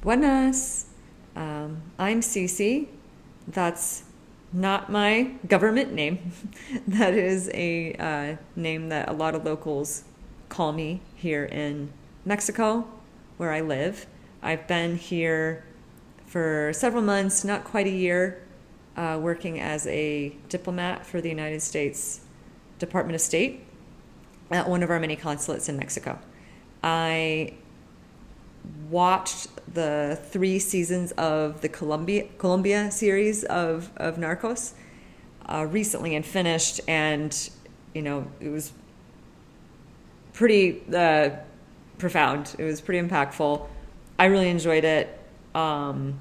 Buenas. I'm Cece. That's not my government name. That is a name that a lot of locals call me here in Mexico, where I live. I've been here for several months, not quite a year, working as a diplomat for the United States Department of State at one of our many consulates in Mexico. I watched the 3 seasons of the Colombia series of Narcos recently and finished, and it was pretty profound. It was pretty impactful. I really enjoyed it, and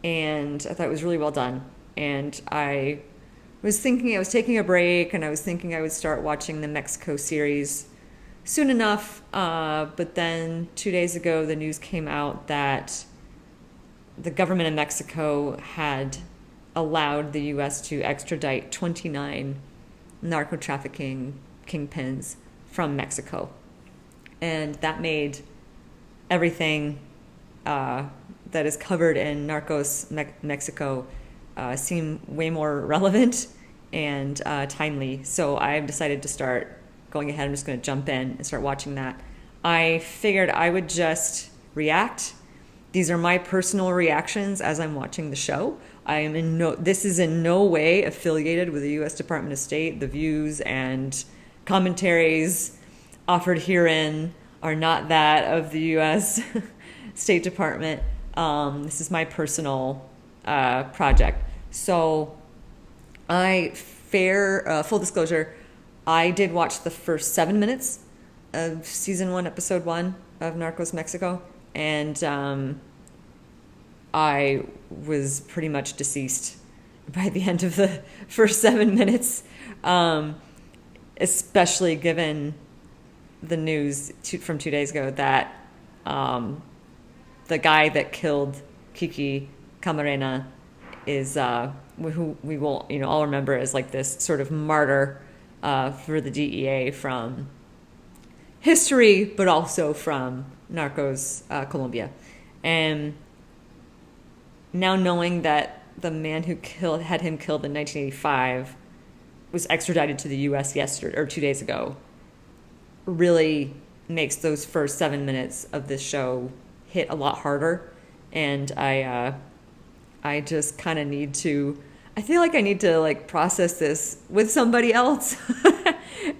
I thought it was really well done. And I was taking a break, and I was thinking I would start watching the Mexico series soon enough, but then 2 days ago the news came out that the government of Mexico had allowed the U.S. to extradite 29 narco trafficking kingpins from Mexico. And that made everything that is covered in Narcos Mexico seem way more relevant and timely. So I've decided to start going ahead. I'm just going to jump in and start watching that. I figured I would just react. These are my personal reactions as I'm watching the show. This is in no way affiliated with the U.S. Department of State. The views and commentaries offered herein are not that of the U.S. State Department. This is my personal project. So full disclosure, I did watch the first 7 minutes of season 1, episode 1 of Narcos Mexico, and I was pretty much deceased by the end of the first 7 minutes, especially given the news from 2 days ago that the guy that killed Kiki Camarena is who we will all remember as like this sort of martyr for the DEA from history, but also from Narcos Colombia. And now knowing that the man who had him killed in 1985 was extradited to the U.S. 2 days ago, really makes those first 7 minutes of this show hit a lot harder. And I just kind of I feel like I need to process this with somebody else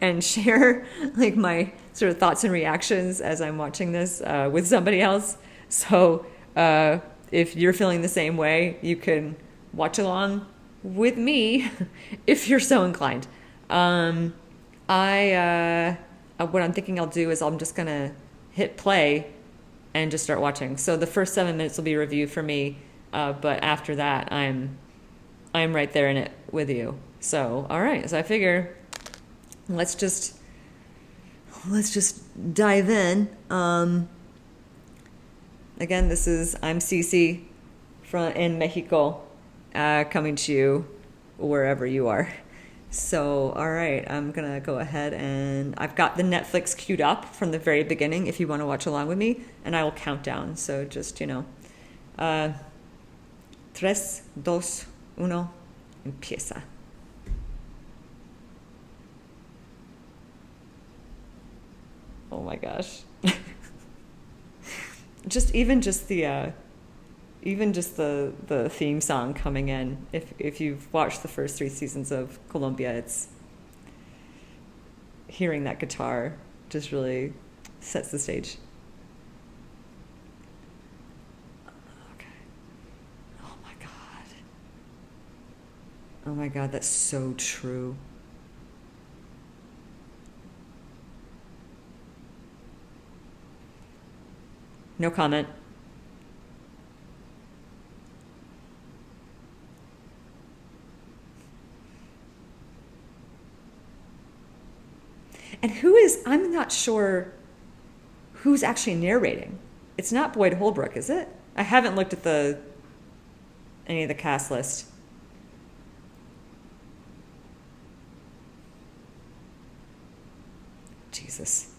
and share my sort of thoughts and reactions as I'm watching this with somebody else. So if you're feeling the same way, you can watch along with me if you're so inclined. What I'm thinking I'll do is I'm just going to hit play and just start watching. So the first 7 minutes will be a review for me, but after that I'm right there in it with you. So all right, so I figure let's just dive in. Again, I'm Cece in Mexico, coming to you wherever you are. So, all right, I'm going to go ahead and I've got the Netflix queued up from the very beginning if you want to watch along with me, and I will count down. So just, 3, 2, 1, empieza. Oh my gosh. Even just the theme song coming in. If you've watched the first 3 seasons of Colombia, it's hearing that guitar just really sets the stage. Okay. Oh my God, that's so true. No comment. And I'm not sure who's actually narrating. It's not Boyd Holbrook, is it? I haven't looked at any of the cast list. Jesus.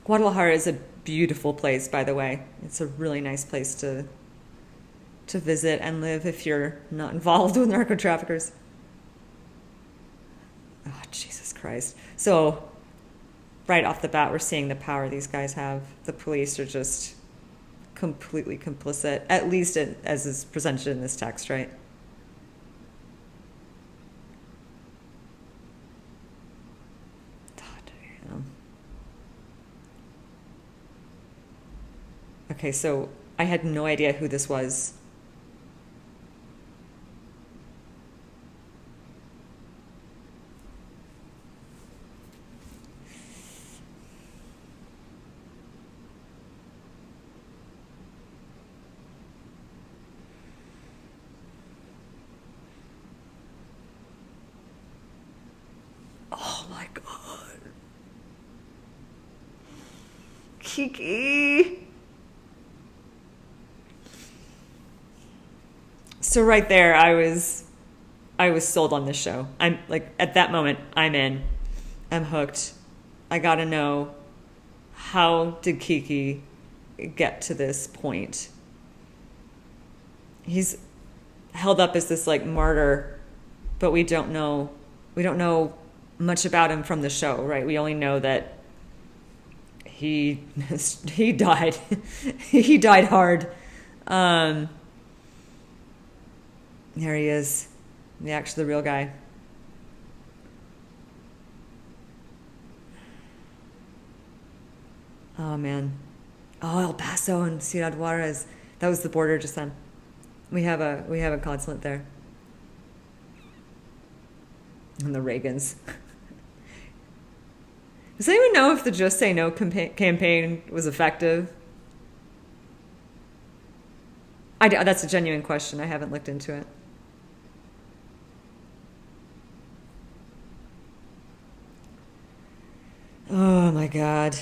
Guadalajara is a beautiful place, by the way. It's a really nice place to visit and live if you're not involved with narco traffickers. Oh, Jesus Christ. So, right off the bat, we're seeing the power these guys have. The police are just completely complicit, at least as is presented in this text, right? God damn. Okay, so I had no idea who this was. Oh my God. Kiki. So right there, I was sold on this show. I'm like, at that moment, I'm in. I'm hooked. I gotta know, how did Kiki get to this point? He's held up as this like martyr, but we don't know much about him from the show, right? We only know that he died. He died hard. There he is, the real guy. Oh man. Oh, El Paso and Ciudad Juarez. That was the border just then. We have a consulate there. And the Reagans. Does anyone know if the Just Say No campaign was effective? That's a genuine question. I haven't looked into it. Oh my God.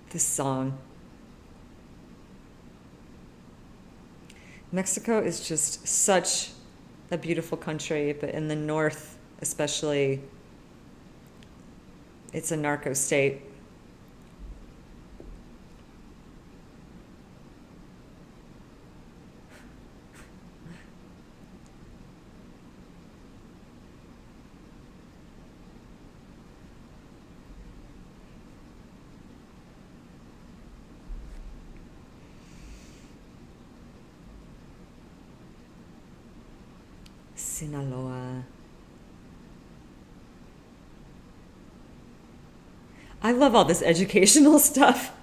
This song. Mexico is just such a beautiful country, but in the north especially, it's a narco state. Sinaloa. I love all this educational stuff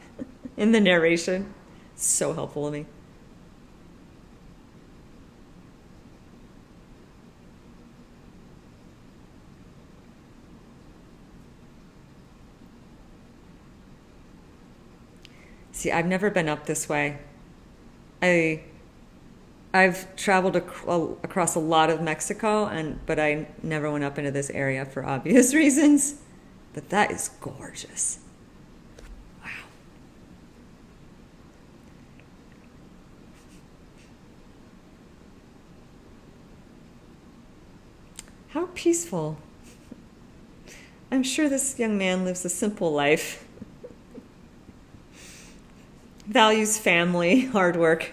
in the narration. It's so helpful to me. See, I've never been up this way. I've traveled across a lot of Mexico, but I never went up into this area for obvious reasons. But that is gorgeous. Wow. How peaceful. I'm sure this young man lives a simple life. Values family, hard work.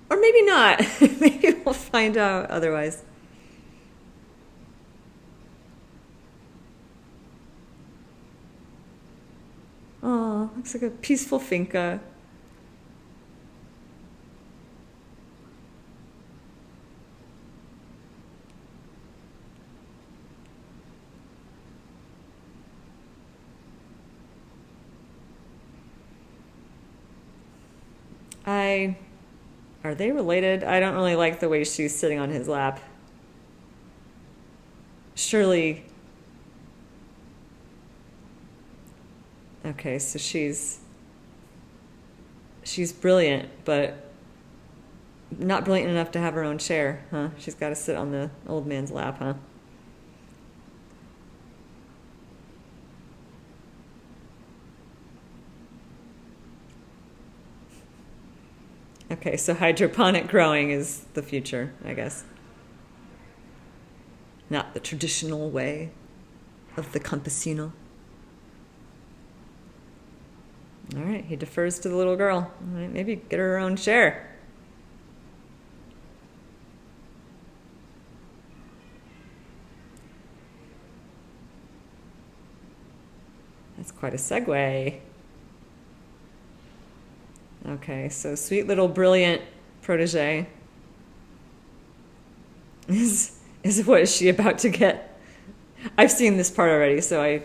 Or maybe not. Maybe we'll find out otherwise. Oh, looks like a peaceful finca. Are they related? I don't really like the way she's sitting on his lap. Surely. Okay, so she's brilliant, but not brilliant enough to have her own chair, huh? She's got to sit on the old man's lap, huh? Okay, so hydroponic growing is the future, I guess. not the traditional way of the campesino. All right, he defers to the little girl. All right, maybe get her own share. That's quite a segue. Okay, so sweet little brilliant protege is what is she about to get? I've seen this part already, so I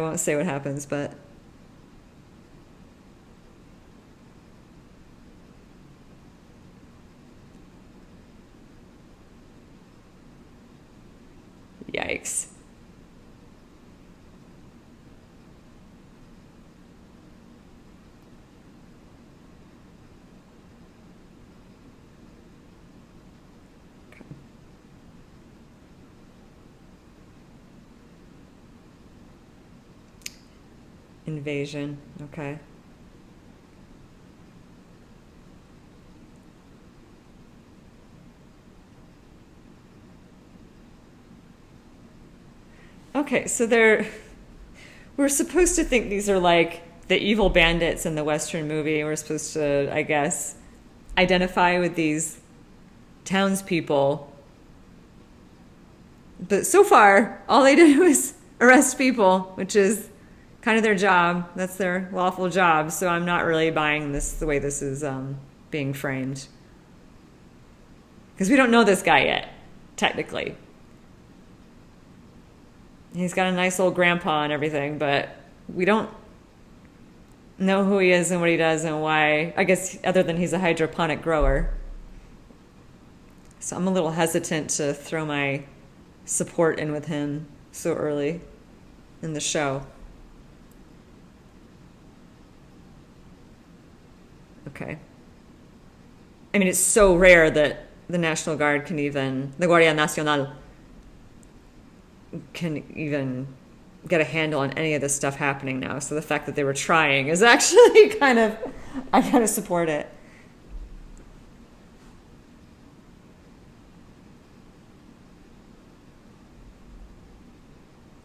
won't say what happens, but yikes. Invasion, okay. Okay, so we're supposed to think these are like the evil bandits in the Western movie. We're supposed to, I guess, identify with these townspeople. But so far, all they did was arrest people, which is kind of their job. That's their lawful job. So I'm not really buying this the way this is being framed. Because we don't know this guy yet, technically. He's got a nice old grandpa and everything, but we don't know who he is and what he does and why. I guess other than he's a hydroponic grower. So I'm a little hesitant to throw my support in with him so early in the show. Okay. I mean, it's so rare that the National Guard can even, the Guardia Nacional, can even get a handle on any of this stuff happening now. So the fact that they were trying is actually I kind of support it.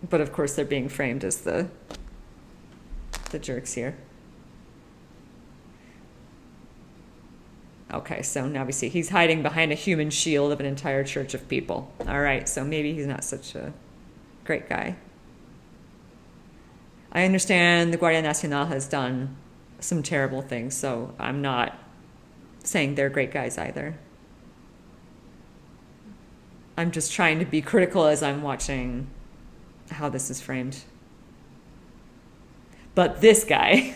But of course they're being framed as the jerks here. Okay, so now we see he's hiding behind a human shield of an entire church of people. All right, so maybe he's not such a great guy. I understand the Guardia Nacional has done some terrible things, so I'm not saying they're great guys either. I'm just trying to be critical as I'm watching how this is framed. But this guy,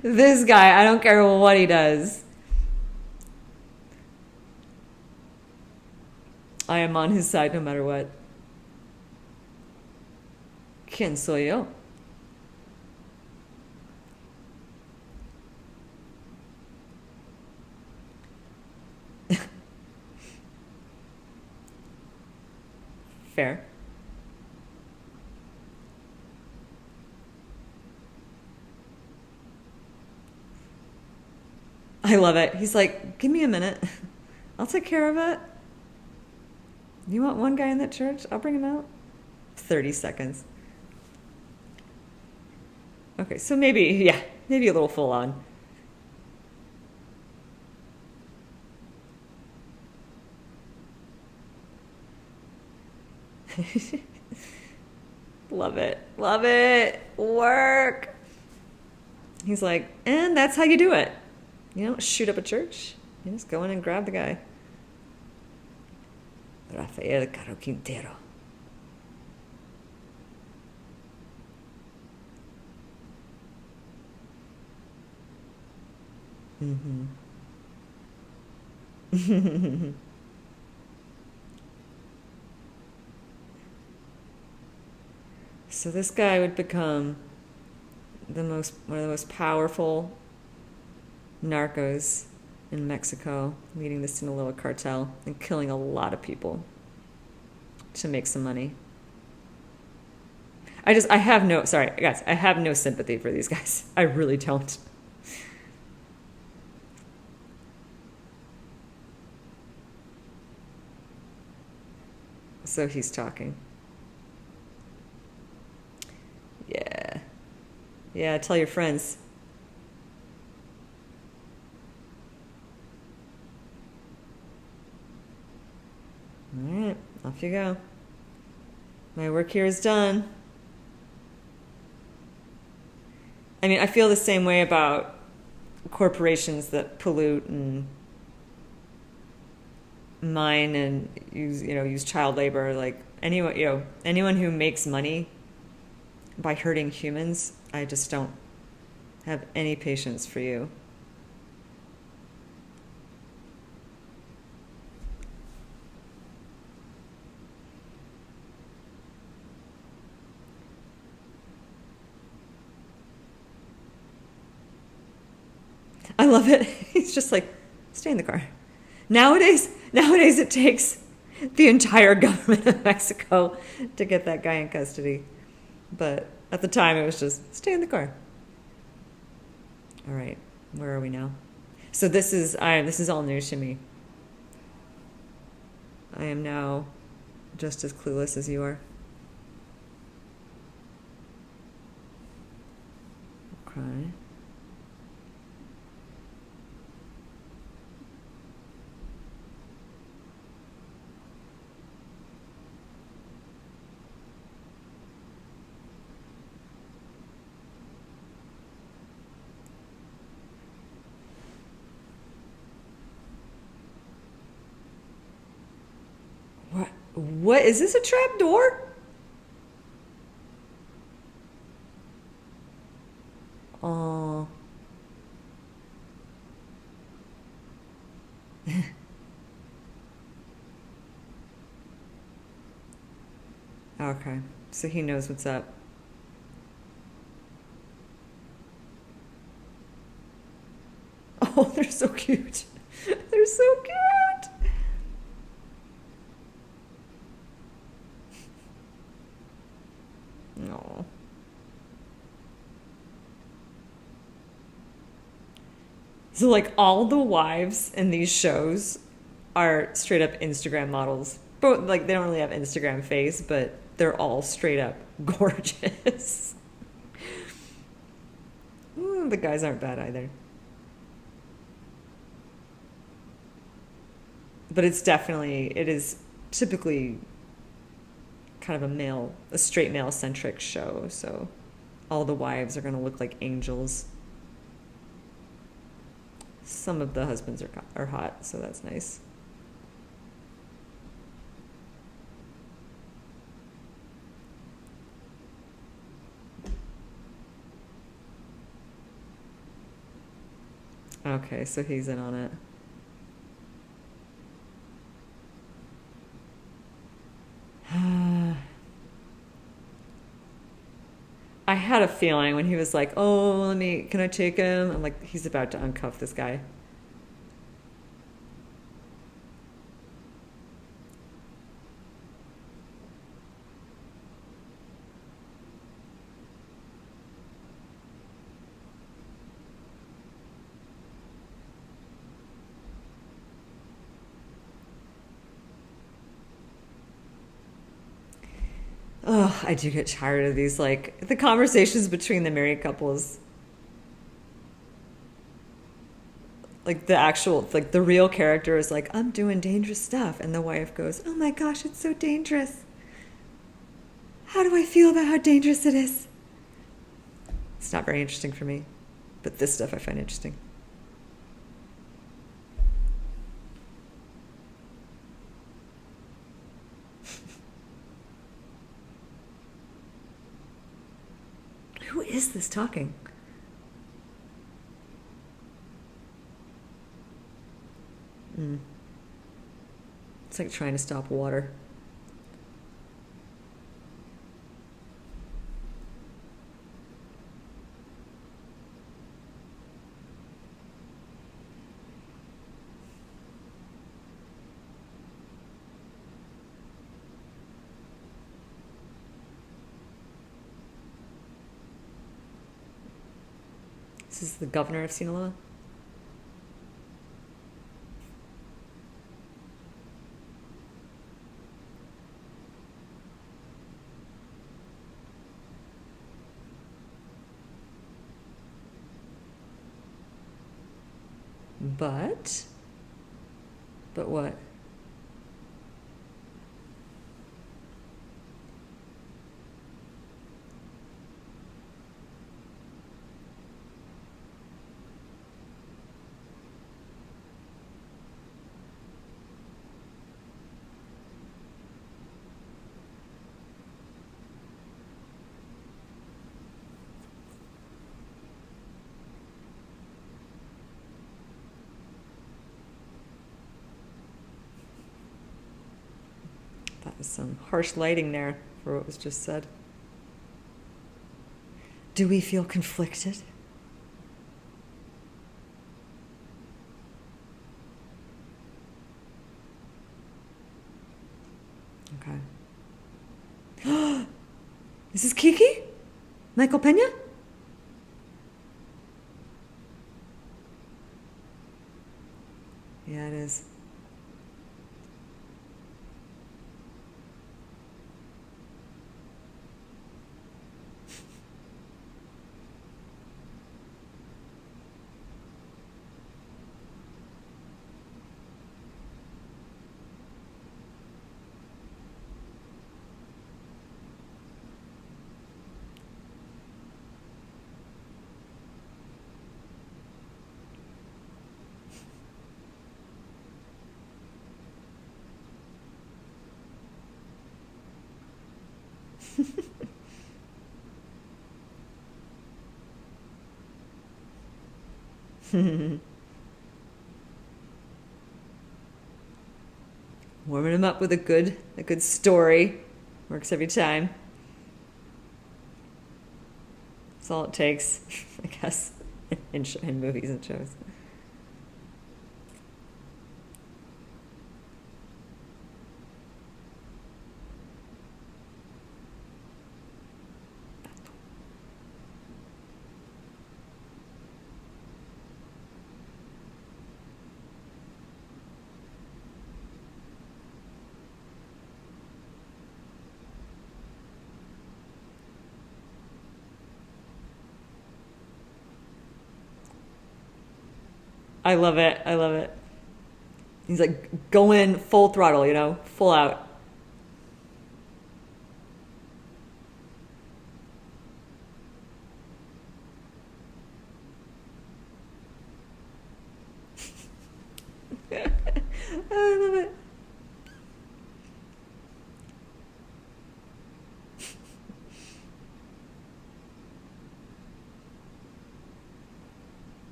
this guy, I don't care what he does. I am on his side no matter what. ¿Quién soy yo? Fair. I love it. He's like, give me a minute. I'll take care of it. You want one guy in that church? I'll bring him out. 30 seconds. Okay, so maybe a little full on. Love it. Love it. Work. He's like, and that's how you do it. You don't shoot up a church. You just go in and grab the guy. Rafael Caro Quintero. Mm-hmm. So this guy would become one of the most powerful narcos in Mexico, leading the Sinaloa cartel and killing a lot of people to make some money. I have no sympathy for these guys. I really don't. So he's talking. Yeah. Yeah, tell your friends. All right, off you go. My work here is done. I mean, I feel the same way about corporations that pollute and mine and use child labor. Like anyone who makes money by hurting humans, I just don't have any patience for you. I love it. He's just like, stay in the car. Nowadays it takes the entire government of Mexico to get that guy in custody. But at the time, it was just, stay in the car. All right, where are we now? So this is all news to me. I am now just as clueless as you are. Okay. What is this, a trap door? Oh. Okay. So he knows what's up. Oh, they're so cute. They're so cute. No. So like all the wives in these shows are straight up Instagram models. But like they don't really have Instagram face, but they're all straight up gorgeous. The guys aren't bad either. But it is typically kind of a straight male centric show. So all the wives are going to look like angels. Some of the husbands are hot, so that's nice. Okay, so he's in on it. I had a feeling when he was like, "Oh, can I take him?" I'm like, he's about to uncuff this guy. Oh, I do get tired of these, like, the conversations between the married couples. Like, the real character is like, I'm doing dangerous stuff. And the wife goes, oh my gosh, it's so dangerous. How do I feel about how dangerous it is? It's not very interesting for me. But this stuff I find interesting. Who is this talking? It's like trying to stop water. This is the governor of Sinaloa. But what? That was some harsh lighting there for what was just said. Do we feel conflicted? Okay. This is Kiki? Michael Pena? Yeah, it is. Warming him up with a good story. Works every time. That's all it takes, I guess, in movies and shows. I love it. I love it. He's like going full throttle, full out. I love it.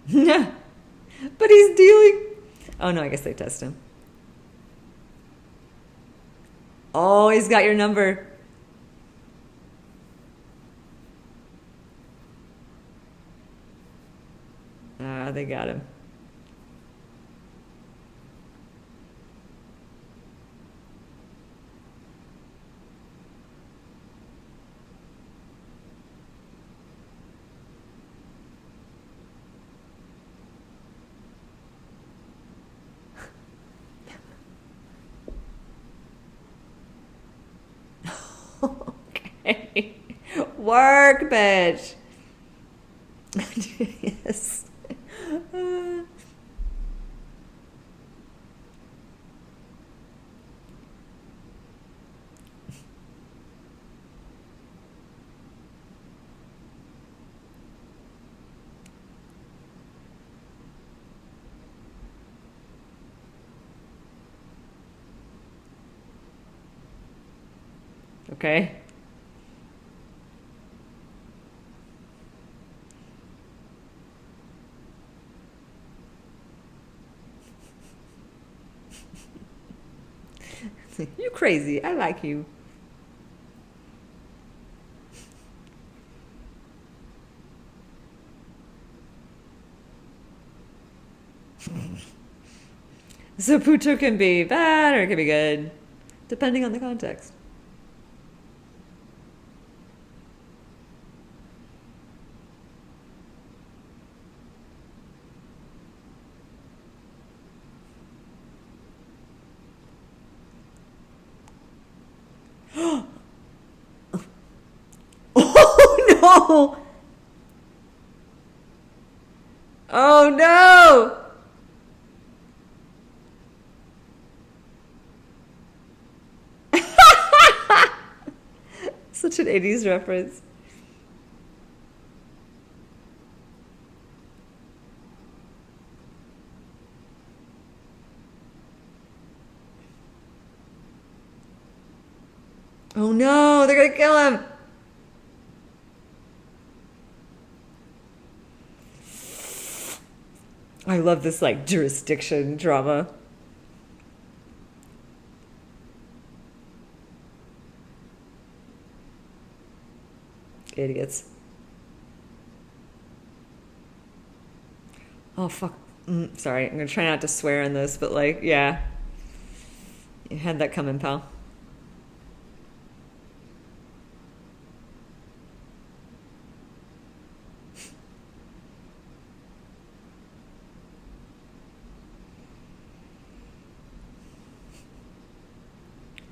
Yeah. But he's dealing. Oh no, I guess they test him. Oh, he's got your number. Ah, they got him. Okay. Work, bitch. Yes. Okay. You crazy. I like you. So puto can be bad or it can be good, depending on the context. Oh no! Oh no! Such an 80s reference. Oh no, they're gonna kill him! I love this like jurisdiction drama. Idiots. Oh fuck. Sorry, I'm gonna try not to swear in this, but like, yeah. You had that coming, pal.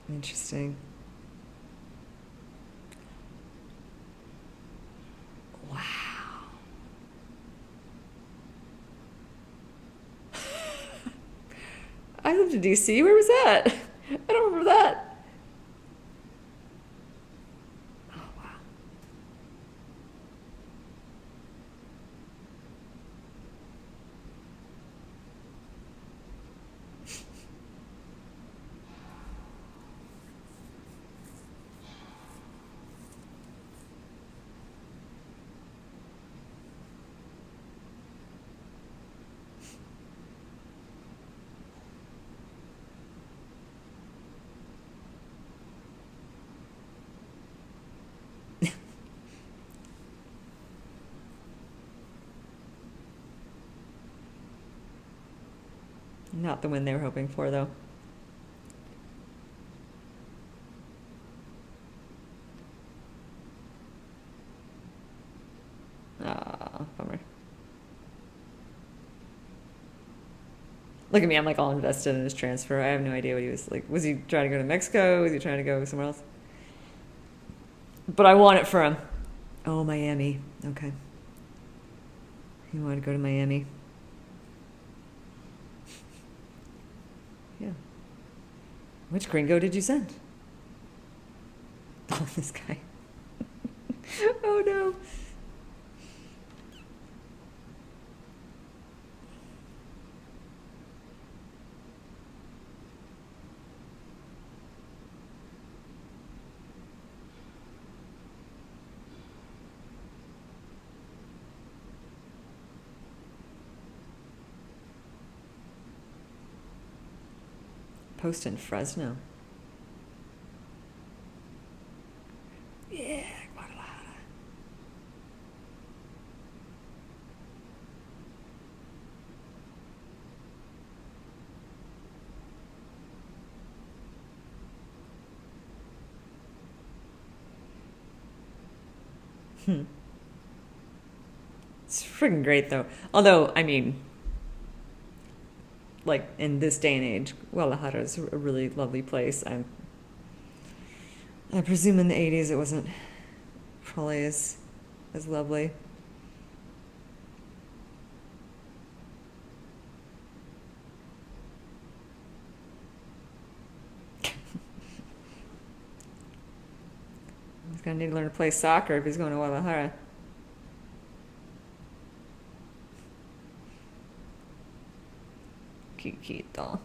Interesting. Wow. I lived in DC. Where was that? I don't remember that. Oh, wow. Not the win they were hoping for, though. Ah, bummer. Look at me, I'm like all invested in his transfer. I have no idea what he was like. Was he trying to go to Mexico? Was he trying to go somewhere else? But I want it for him. Oh, Miami. Okay. He wanted to go to Miami. Yeah. Which gringo did you send? Oh, this guy. Oh no. Post in Fresno. Yeah, Guadalajara. It's freaking great though. Although, I mean, like in this day and age, Guadalajara is a really lovely place. I presume in the 80s it wasn't probably as lovely. He's gonna need to learn to play soccer if he's going to Guadalajara. Kikito.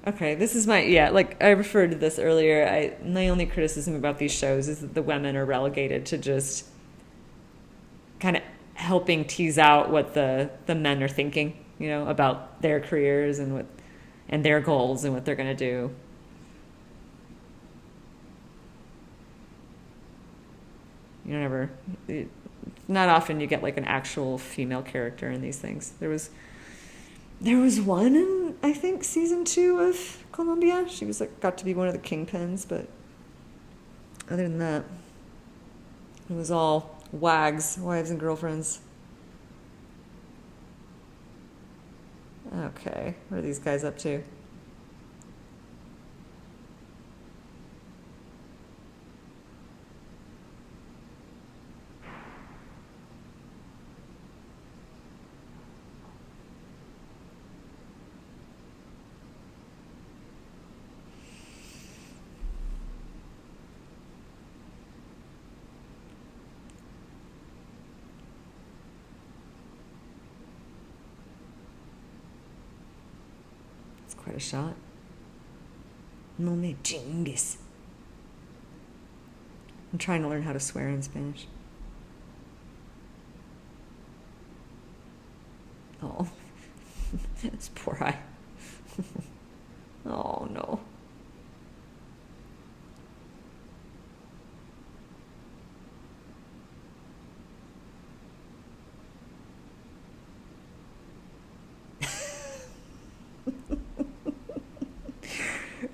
Okay, this is like I referred to this earlier. My only criticism about these shows is that the women are relegated to just kind of helping tease out what the men are thinking, about their careers and their goals and what they're going to do. Not often you get like an actual female character in these things. There was one in, I think, season 2 of Colombia. She was got to be one of the kingpins, but other than that, it was all wives and girlfriends. Okay, what are these guys up to? It's quite a shot. No me chingues. I'm trying to learn how to swear in Spanish. Oh, it's poor eye. Oh no.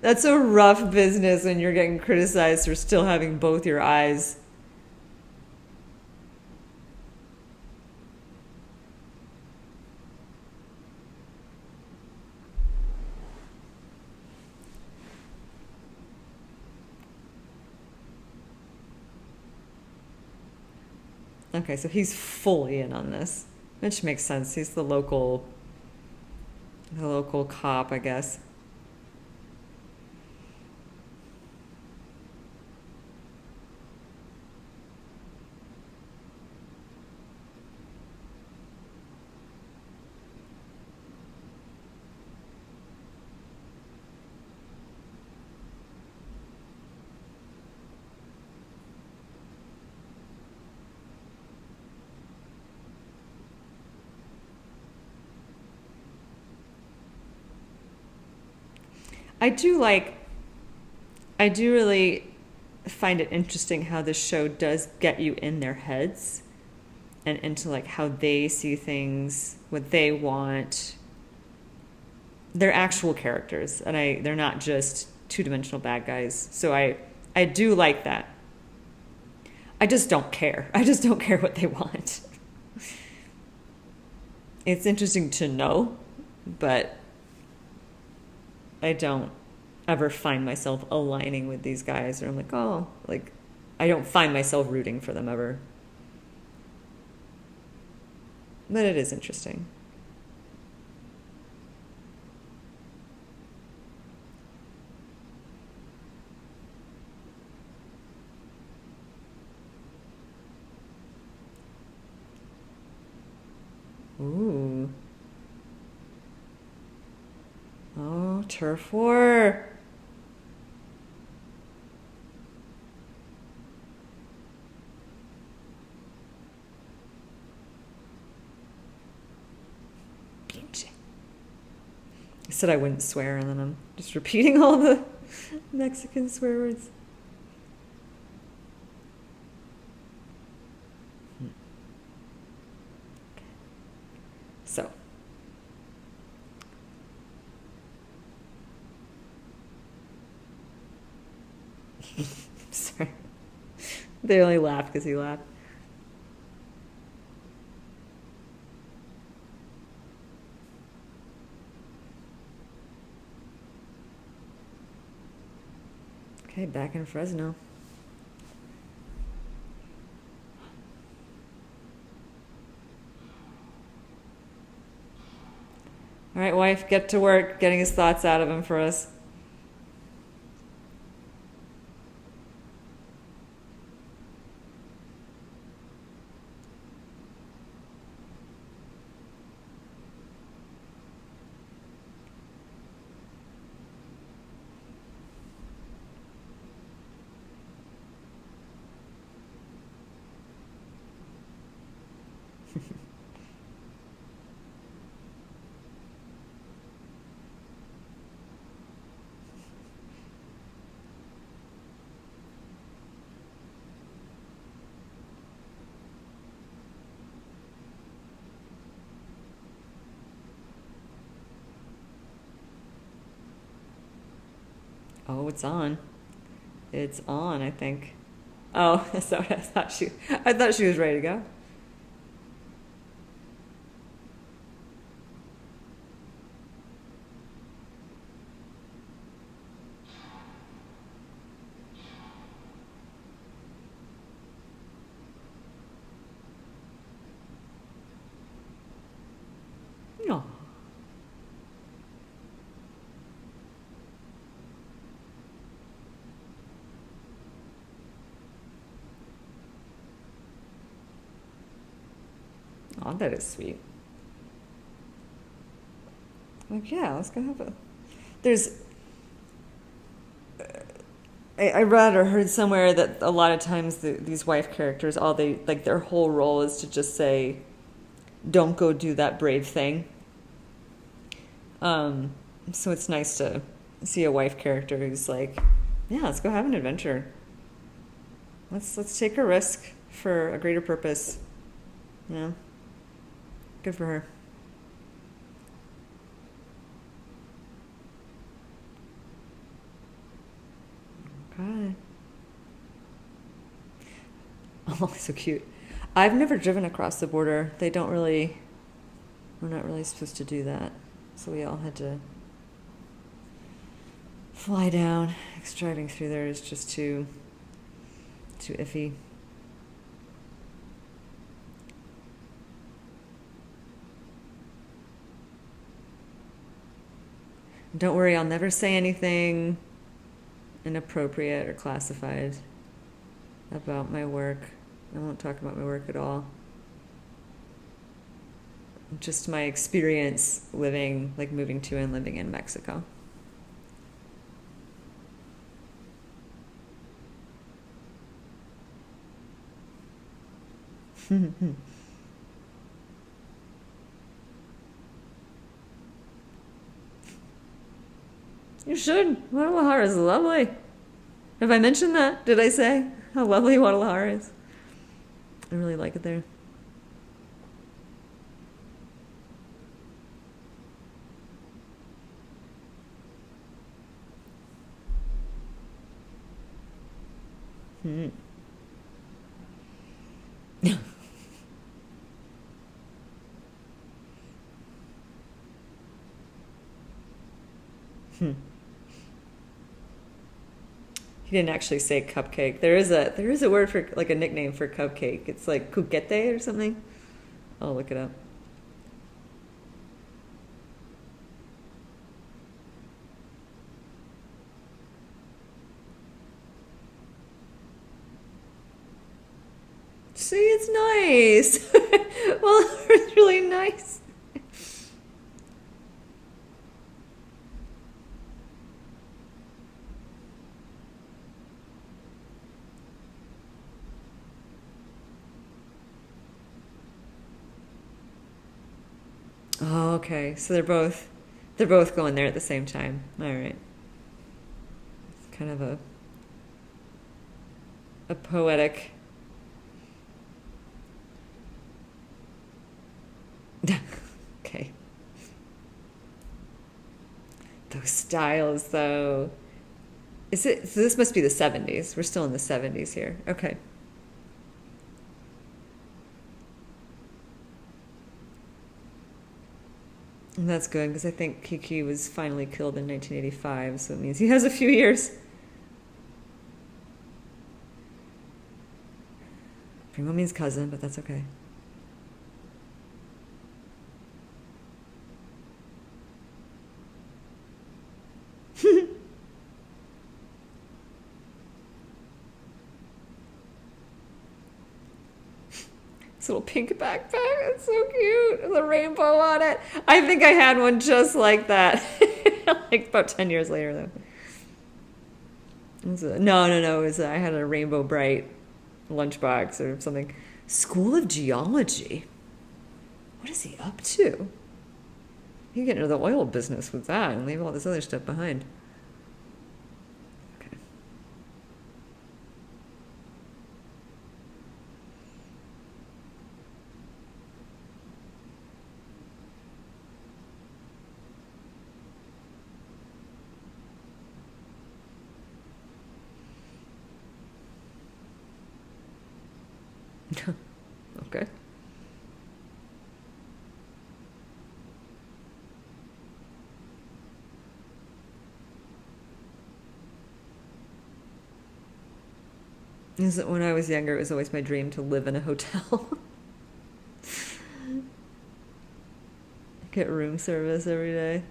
That's a rough business when you're getting criticized for still having both your eyes. Okay, so he's fully in on this, which makes sense. He's the local cop, I guess. I do like, I do really find it interesting how this show does get you in their heads and into like how they see things, what they want. They're actual characters, and they're not just two-dimensional bad guys. So I do like that. I just don't care. I just don't care what they want. It's interesting to know, but I don't ever find myself aligning with these guys, or I'm like, oh, like, I don't find myself rooting for them ever. But it is interesting. Ooh. Oh, turf war. I said I wouldn't swear, and then I'm just repeating all the Mexican swear words. So. Sorry. They only laughed because he laughed. Okay, back in Fresno. All right, wife, get to work getting his thoughts out of him for us. Oh, it's on. It's on, I think. Oh, sorry, I thought she was ready to go. Aw, that is sweet. Like, yeah, let's go have a. There's. I read or heard somewhere that a lot of times these wife characters, all they like, their whole role is to just say, "Don't go do that brave thing." So it's nice to see a wife character who's like, "Yeah, let's go have an adventure. Let's take a risk for a greater purpose." You know, good for her. Okay. Oh, so cute. I've never driven across the border. They don't really. We're not really supposed to do that, so we all had to fly down. 'Cause driving through there is just too iffy. Don't worry, I'll never say anything inappropriate or classified about my work. I won't talk about my work at all. Just my experience living, like moving to and living in Mexico. You should. Guadalajara is lovely. Have I mentioned that? Did I say how lovely Guadalajara is? I really like it there. Hmm. Hmm. He didn't actually say cupcake. There is a word for like a nickname for cupcake. It's like cuquete or something. I'll look it up. See, it's nice. Well, it's really nice. Oh, okay. So they're both going there at the same time. All right. It's kind of a poetic. Okay. Those styles, though. Is it? So this must be the 70s. We're still in the 70s here. Okay. And that's good because I think Kiki was finally killed in 1985, so it means he has a few years. Primo means cousin, but that's okay. This little pink backpack, it's so cute. With a rainbow on it. I think I had one just like that. Like about 10 years later, though. No. I had a Rainbow Bright lunchbox or something. School of Geology. What is he up to? He can get into the oil business with that and leave all this other stuff behind. Okay. When I was younger, it was always my dream to live in a hotel. Get room service every day.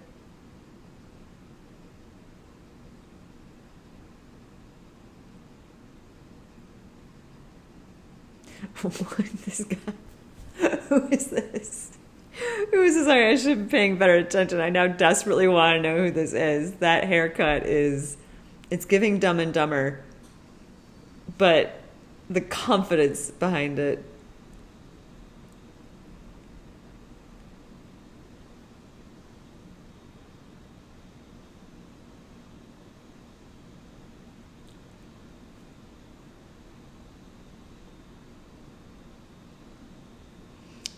What? This guy? Who is this? Who is this? I should be paying better attention. I now desperately want to know who this is. That haircut is, it's giving Dumb and Dumber, but the confidence behind it.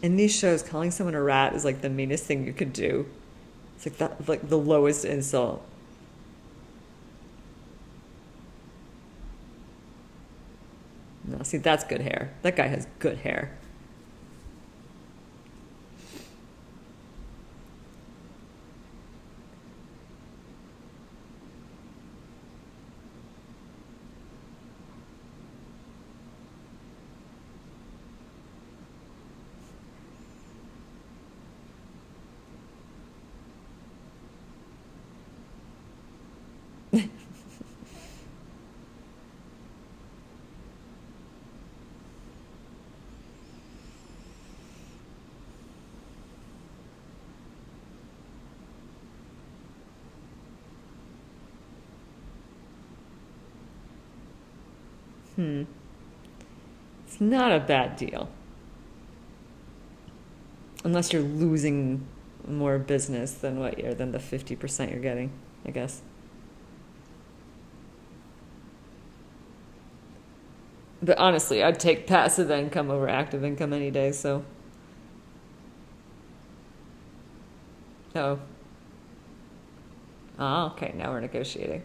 In these shows, calling someone a rat is like the meanest thing you could do. It's like that, like the lowest insult. No, see, that's good hair. That guy has good hair. It's not a bad deal. Unless you're losing more business than than the 50% you're getting, I guess. But honestly, I'd take passive income over active income any day, so. Oh. Oh, okay, now we're negotiating.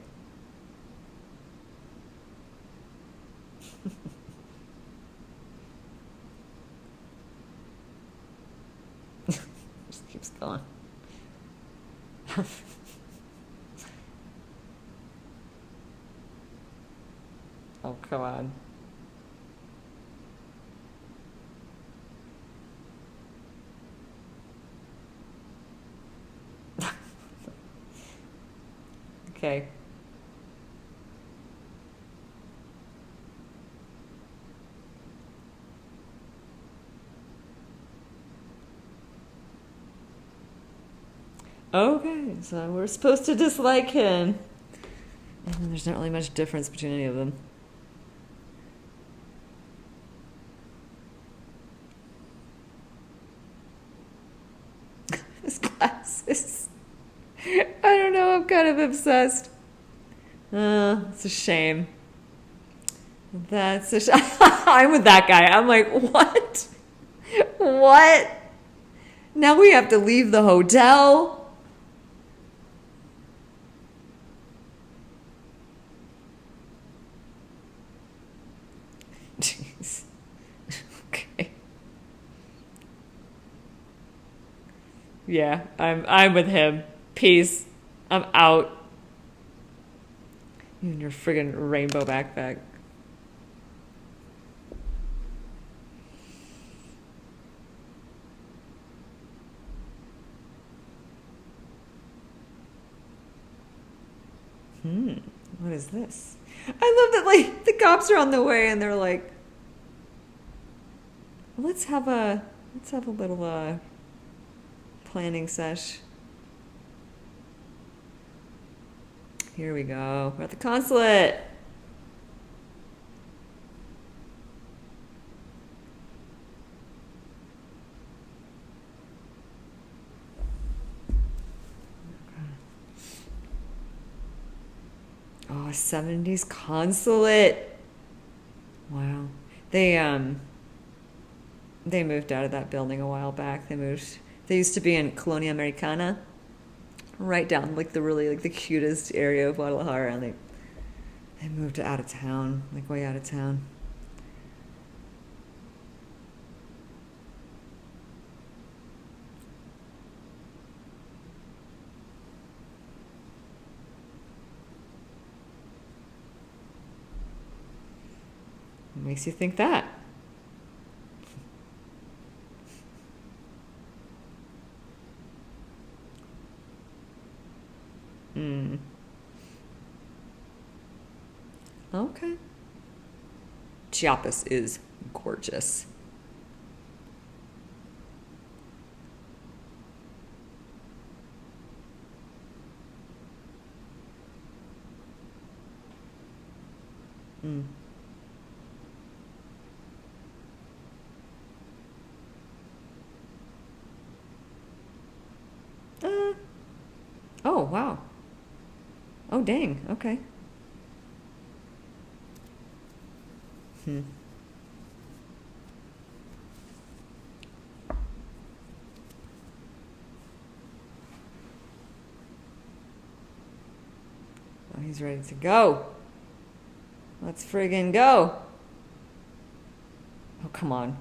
Just keeps going. Oh, come on. Okay. Okay, so we're supposed to dislike him. And there's not really much difference between any of them. His glasses. I don't know, I'm kind of obsessed. It's a shame. That's a I'm with that guy. I'm like, what? What? Now we have to leave the hotel? Jeez. Okay. Yeah, I'm with him. Peace. I'm out. You and your friggin' rainbow backpack. What is this? I love that, like, the cops are on the way and they're like, let's have a little planning sesh. Here we go. We're at the consulate. Oh, a 70s consulate. Wow. They moved out of that building a while back. They used to be in Colonia Americana, right down like the cutest area of Guadalajara, and they moved out of town, like way out of town. What makes you think that? Okay. Chiapas is gorgeous. Uh, oh, wow. Oh, dang. Okay. Hmm. Oh, he's ready to go. Let's friggin' go. Oh, come on.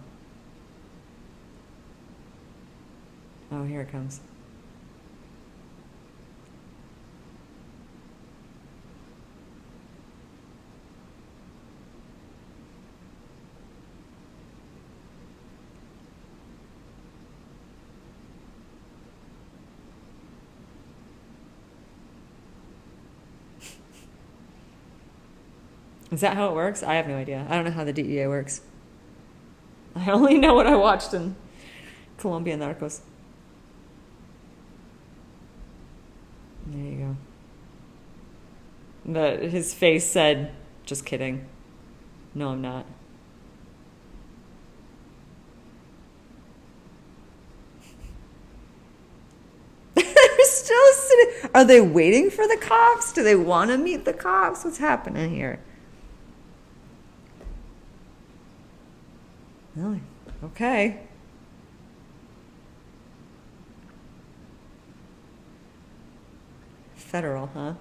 Oh, here it comes. Is that how it works? I have no idea. I don't know how the DEA works. I only know what I watched in Colombia Narcos. There you go. But his face said, just kidding. No, I'm not. They're still sitting. Are they waiting for the cops? Do they want to meet the cops? What's happening here? Really? Okay. Federal, huh?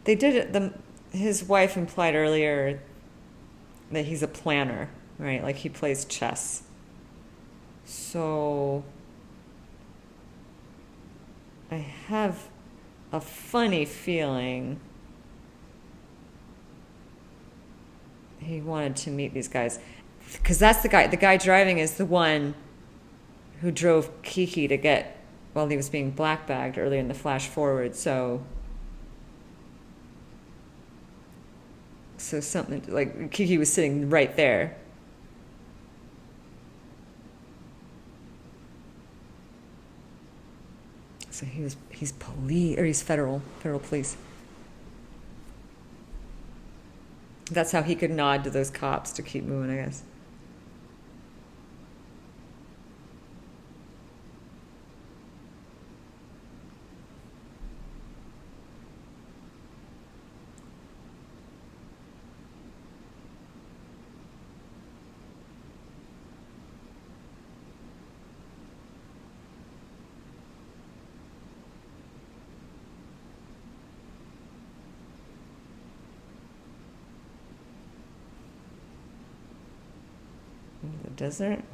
They did it. His wife implied earlier that he's a planner, right? Like he plays chess. So I have a funny feeling he wanted to meet these guys. Because that's the guy. The guy driving is the one who drove Kiki to get while he was being black bagged earlier in the flash forward. So something like Kiki was sitting right there. So he's police, or he's federal police. That's how he could nod to those cops to keep moving, I guess. The desert.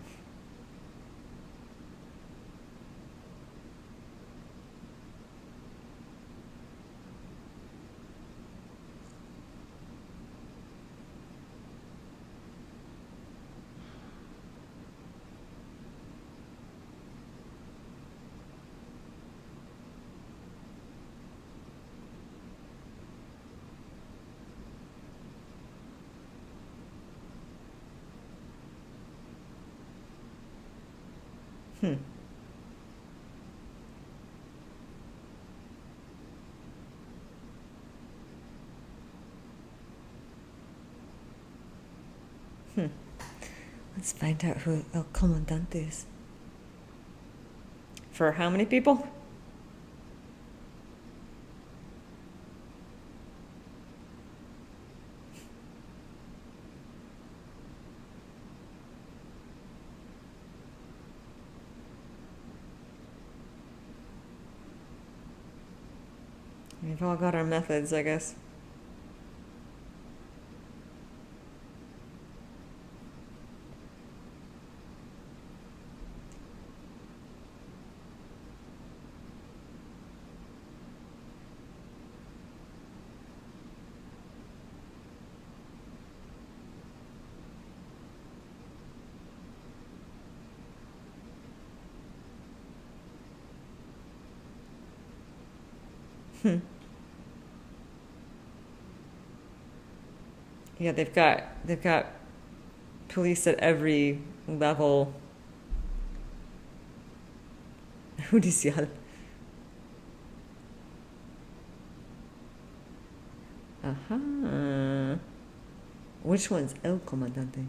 Hmm. Hmm. Let's find out who El Comandante is. For how many people? We've all got our methods, I guess. Hmm. Yeah, they've got police at every level Judicial. Ajá. Which one's el comandante?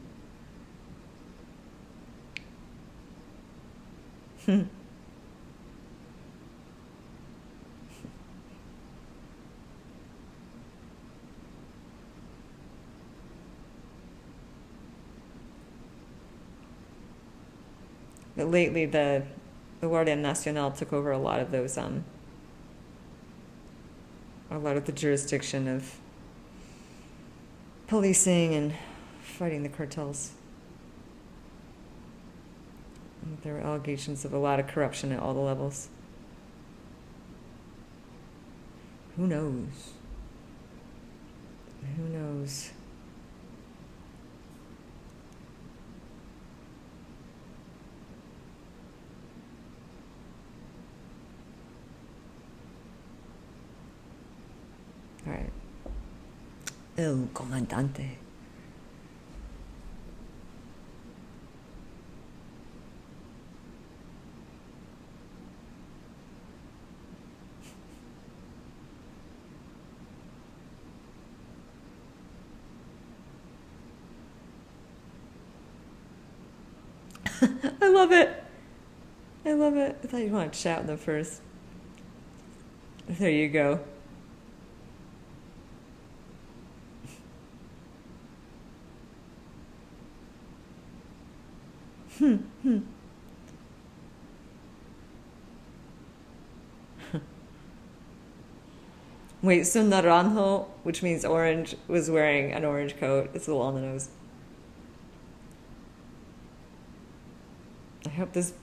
But lately, the Guardia Nacional took over a lot of those a lot of the jurisdiction of policing and fighting the cartels. And there were allegations of a lot of corruption at all the levels. Who knows? Who knows? All right. El comandante. I love it. I love it. I thought you'd want to chat with them first. There you go. Wait, so Naranjo, which means orange, was wearing an orange coat. It's a little on the nose. I hope this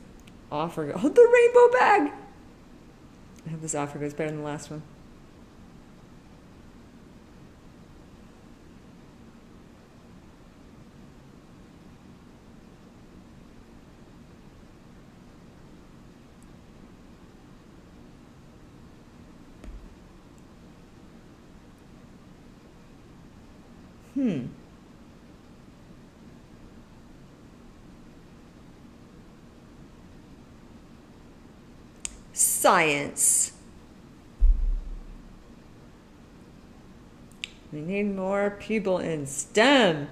offer goes... Oh, the rainbow bag! I hope this offer goes better than the last one. Science. We need more people in STEM.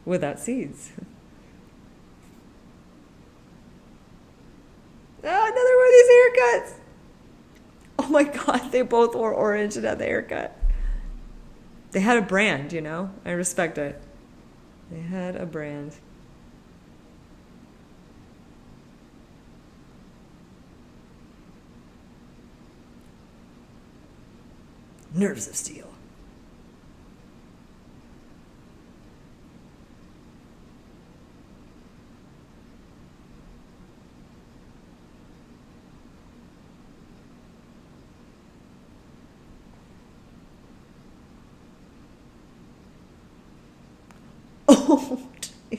Without seeds. Oh, another one of these haircuts. Oh my God, they both wore orange and had the haircut. They had a brand, you know? I respect it. They had a brand. Nerves of steel. Oh, jeez.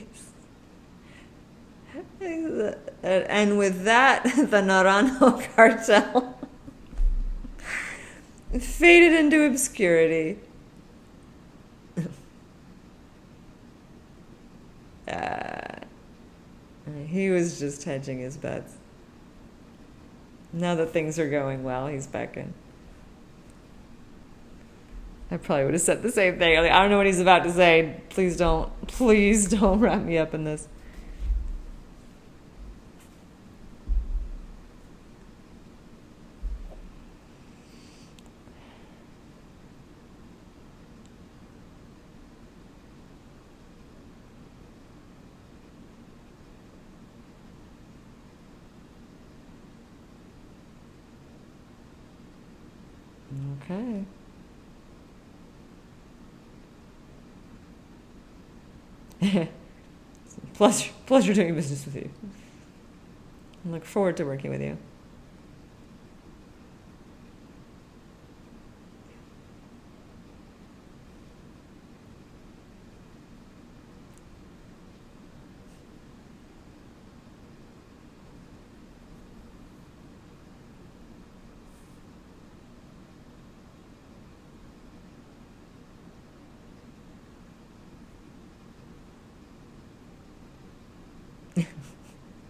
And with that, the Naranjo cartel faded into obscurity. He was just hedging his bets. Now that things are going well, he's back in. I probably would have said the same thing. I don't know what he's about to say. Please don't wrap me up in this. Okay. Pleasure doing business with you. I look forward to working with you.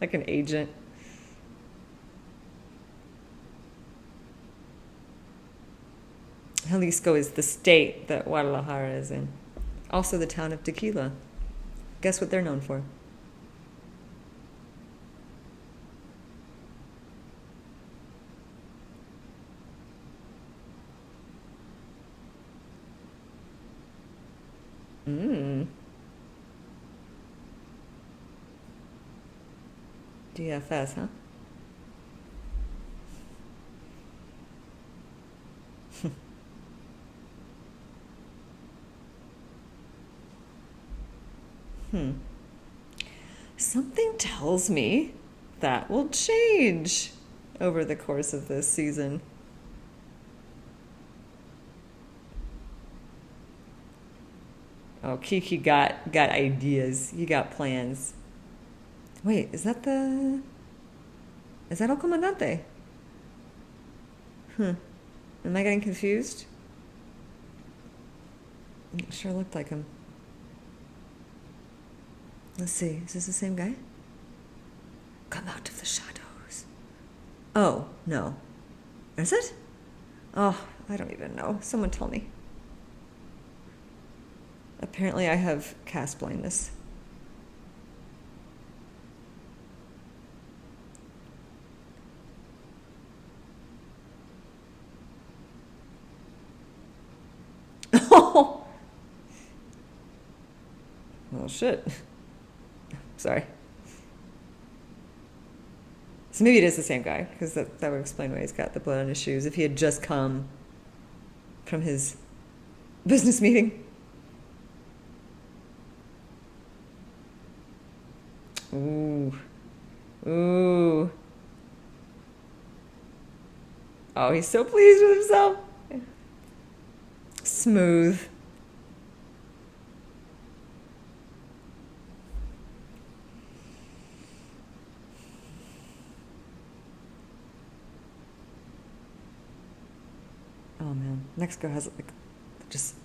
like an agent. Jalisco is the state that Guadalajara is in. Also the town of Tequila. Guess what they're known for? DFS, huh? Something tells me that will change over the course of this season. Oh, Kiki got ideas. You got plans. Wait, is that El Comandante? Am I getting confused? It sure looked like him. Let's see, is this the same guy? Come out of the shadows. Oh, no. Is it? Oh, I don't even know. Someone tell me. Apparently I have cast blindness. Oh, well, shit. Sorry. So maybe it is the same guy, because that would explain why he's got the blood on his shoes if he had just come from his business meeting. Ooh. Ooh. Oh, he's so pleased with himself. Smooth. Oh man, Mexico has like just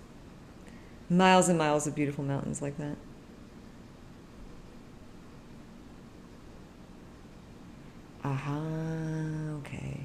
miles and miles of beautiful mountains like that. Aha, okay.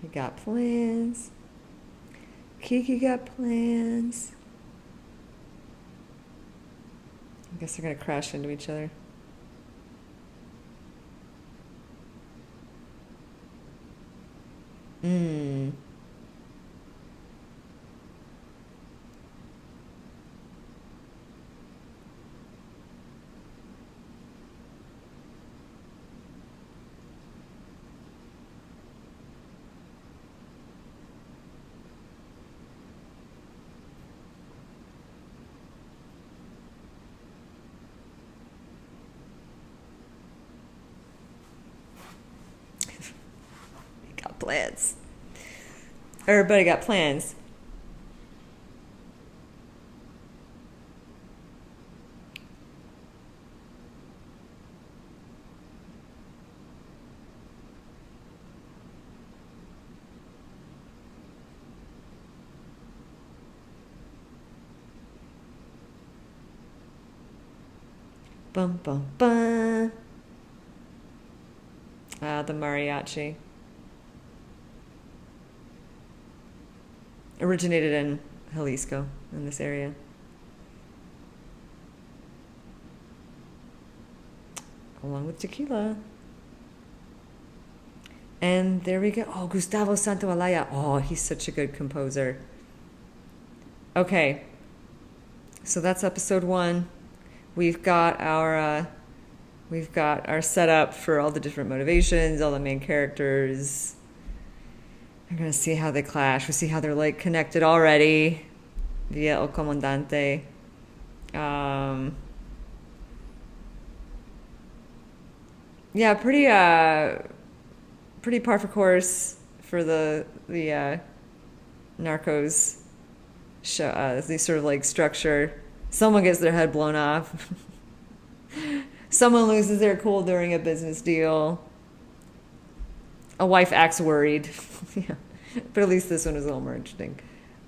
You got plans. Kiki got plans. I guess they're gonna crash into each other. Got plans. Everybody got plans. Bum bum bum. The mariachi. Originated in Jalisco, in this area. Along with tequila. And there we go. Oh, Gustavo Santaolalla. Oh, he's such a good composer. Okay. So that's episode 1. We've got our setup for all the different motivations, all the main characters. We're going to see how they clash. We see how they're like connected already via El Comandante. Yeah, pretty par for course for the Narcos show, the sort of like structure. Someone gets their head blown off. Someone loses their cool during a business deal. A wife acts worried. Yeah. But at least this one is a little more interesting.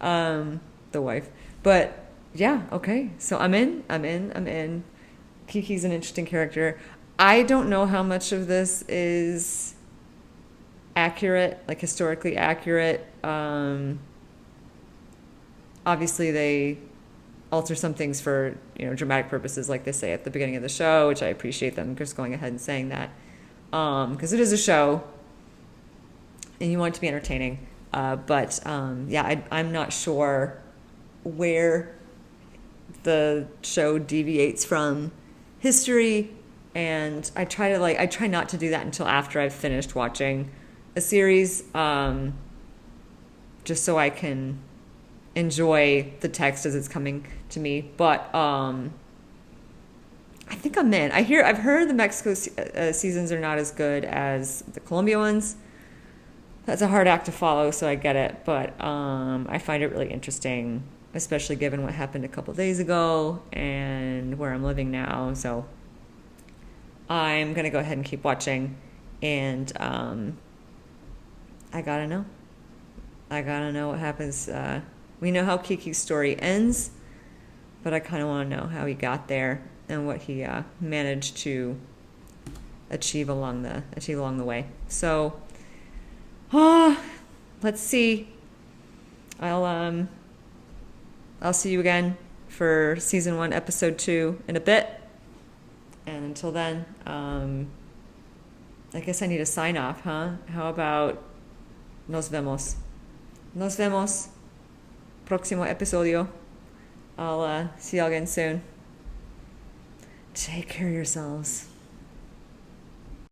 The wife. But yeah, okay. So I'm in. Kiki's an interesting character. I don't know how much of this is accurate, like historically accurate. Obviously they alter some things for, dramatic purposes, like they say at the beginning of the show, which I appreciate them just going ahead and saying that. Because it is a show and you want it to be entertaining. But I'm not sure where the show deviates from history, and I try not to do that until after I've finished watching a series, just so I can enjoy the text as it's coming to me. But I think I'm in. I've heard the Mexico seasons are not as good as the Colombia ones. That's a hard act to follow, so I get it. But I find it really interesting, especially given what happened a couple days ago and where I'm living now. So I'm going to go ahead and keep watching. And I got to know. I got to know what happens. We know how Kiki's story ends, but I kind of want to know how he got there and what he managed to achieve along the way. So, let's see. I'll see you again for season 1, episode 2 in a bit. And until then, I guess I need a sign off, huh? How about nos vemos? Nos vemos. Próximo episodio. I'll see y'all again soon. Take care of yourselves.